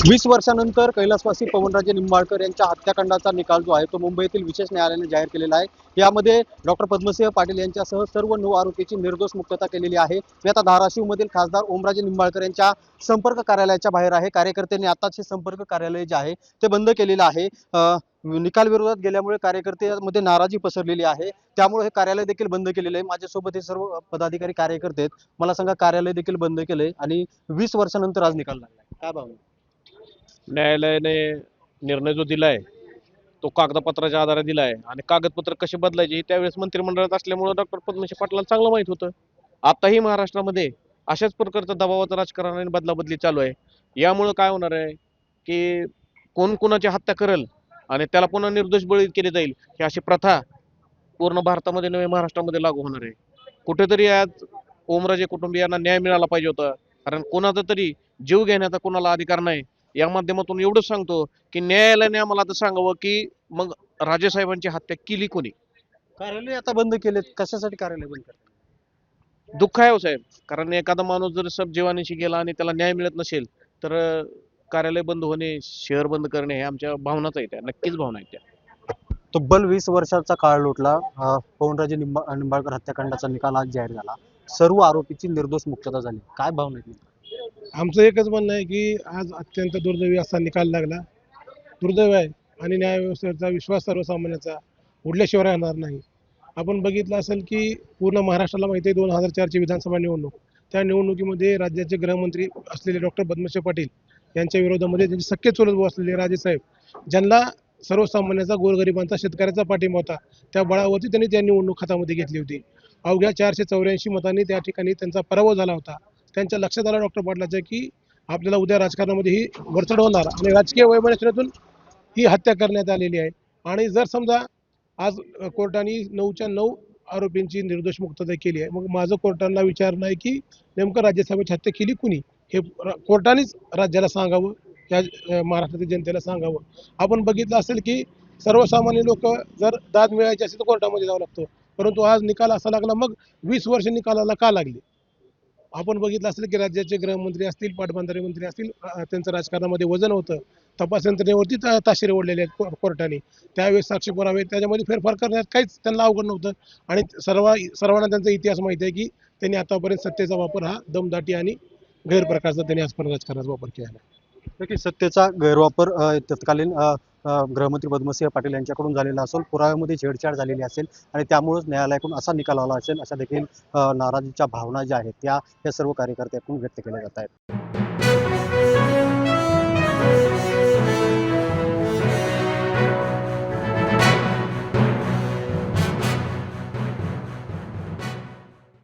20 वर्षानंतर कैलासवासी पवनराजे निंबाळकर यांच्या हत्याकांडाचा निकाल जो आहे तो मुंबईतील विशेष न्यायालयाने जाहीर केलेला आहे। यामध्ये डॉक्टर पद्मसिंह पाटील यांच्यासह सर्व 9 आरोपींची निर्दोष मुक्तता केलेली आहे। मी आता धाराशिव मधील खासदार ओमराजे निंबाळकर यांच्या संपर्क कार्यालयाच्या बाहेर आहे। कार्यकर्त्यांनी आताच हे संपर्क कार्यालय जे आहे ते बंद केलेलं आहे। निकाल विरोधात गेल्यामुळे कार्यकर्त्यांमध्ये नाराजी पसरलेली आहे, त्यामुळे हे कार्यालय देखील बंद केलेलं आहे। माझ्यासोबत हे सर्व पदाधिकारी कार्यकर्ते आहेत। मला सांगा, कार्यालय देखील बंद केलंय आणि 20 वर्षानंतर आज निकाल लागलाय, काय भावना? न्यायालयाने निर्णय जो दिलाय तो कागदपत्राच्या आधारे दिलाय आणि कागदपत्र कसे बदलायचे त्यावेळेस मंत्रिमंडळात असल्यामुळे डॉक्टर पद्मसिंह पाटलांना चांगलं माहित होतं। आताही महाराष्ट्रामध्ये अशाच प्रकारचं दबावाचं राजकारण आणि बदलाबदली चालू आहे। यामुळे काय होणार आहे की कोण कोणाची हत्या करेल आणि त्याला पुन्हा निर्दोष बळी केले जाईल, ही अशी प्रथा पूर्ण भारतामध्ये नव्हे महाराष्ट्रामध्ये लागू होणार आहे। कुठेतरी आज ओमराजे कुटुंबियांना न्याय मिळाला पाहिजे होता, कारण कोणाचा तरी जीव घेण्याचा कोणाला अधिकार नाही। या माध्यमातून एवढंच सांगतो की न्यायालयाने आम्हाला आता सांगावं की मग राजेसाहेबांची हत्या केली कोणी। कार्यालय आता बंद केलेत, कशासाठी कार्यालय बंद करतात? दुःख आहे हो साहेब, कारण एखादा माणूस जर सबजीवानीशी गेला आणि त्याला न्याय मिळत नसेल तर कार्यालय बंद होणे, शहर बंद करणे हे आमच्या भावनाच आहेत, त्या नक्कीच भावना आहेत त्या। तब्बल 20 वर्षाचा काळ लोटला। पवनराजे निंबाळकर हत्याकांडाचा निकाल आज जाहीर झाला। सर्व आरोपींची निर्दोष मुक्तता झाली, काय भावना आहे? आमचं एकच म्हणणं आहे की आज अत्यंत दुर्दैवी असा निकाल लागला। दुर्दैव आहे आणि न्यायव्यवस्थेचा विश्वास सर्वसामान्याचा उडल्याशिवाय राहणार नाही। आपण बघितलं असेल की पूर्ण महाराष्ट्राला माहिती आहे 2004ची विधानसभा निवडणूक, त्या निवडणुकीमध्ये राज्याचे गृहमंत्री असलेले डॉक्टर पद्मसिंह पाटील यांच्या विरोधामध्ये त्यांचे सख्खे चुलत भाऊ असलेले राजेसाहेब, ज्यांना सर्वसामान्याचा, गोरगरिबांचा, शेतकऱ्याचा पाठिंबा होता, त्या बळावरती त्यांनी त्या निवडणूक हातामध्ये घेतली होती। अवघ्या 484 मतांनी त्या ठिकाणी त्यांचा पराभव झाला होता। त्यांच्या लक्षात आलं डॉक्टर पाटलाच्या की आपल्याला उद्या राजकारणामध्ये ही वरचढ होणार आणि राजकीय वैमनस्यातून ही हत्या करण्यात आलेली आहे। आणि जर समजा आज कोर्टाने 9च्या 9 आरोपींची निर्दोष मुक्तता केली आहे, मग माझं कोर्टांना विचारणं आहे की नेमकं राजेसाहेबांची हत्या केली कुणी, हे कोर्टानेच राज्याला सांगावं, या महाराष्ट्रातील जनतेला सांगावं। आपण बघितलं असेल की सर्वसामान्य लोक जर दाद मिळायची असेल तर कोर्टामध्ये जावं लागतं, परंतु आज निकाल असा लागला, मग 20 वर्ष निकालाला का लागली? आपण बघितलं असेल की राज्याचे गृहमंत्री असतील, पाटबंधारे मंत्री असतील, त्यांचं राजकारणामध्ये वजन होतं। तपास यंत्रणेवरती ताशेरे ओढलेले आहेत कोर्टाने, त्यावेळेस साक्ष पुरावे त्याच्यामध्ये फेरफार करण्यात काहीच त्यांना अवघड नव्हतं। आणि सर्वांना त्यांचा इतिहास माहिती आहे की त्यांनी आतापर्यंत सत्तेचा वापर हा दमदाटी आणि गैरप्रकारचा त्यांनी आजपर्यंत राजकारणाचा वापर केला आहे। नक्की सत्तेचा गैरवापर तत्कालीन गृहमंत्री पद्मसिंह पाटील यांच्याकडून झालेला असेल, पुराव्यामध्ये छेडछाड झालेली असेल आणि त्यामुळेच न्यायालयाकडून असा निकाल आला असेल, अशा देखील नाराजीच्या भावना ज्या आहेत त्या सर्व कार्यकर्त्यांकडून व्यक्त केल्या जात आहेत।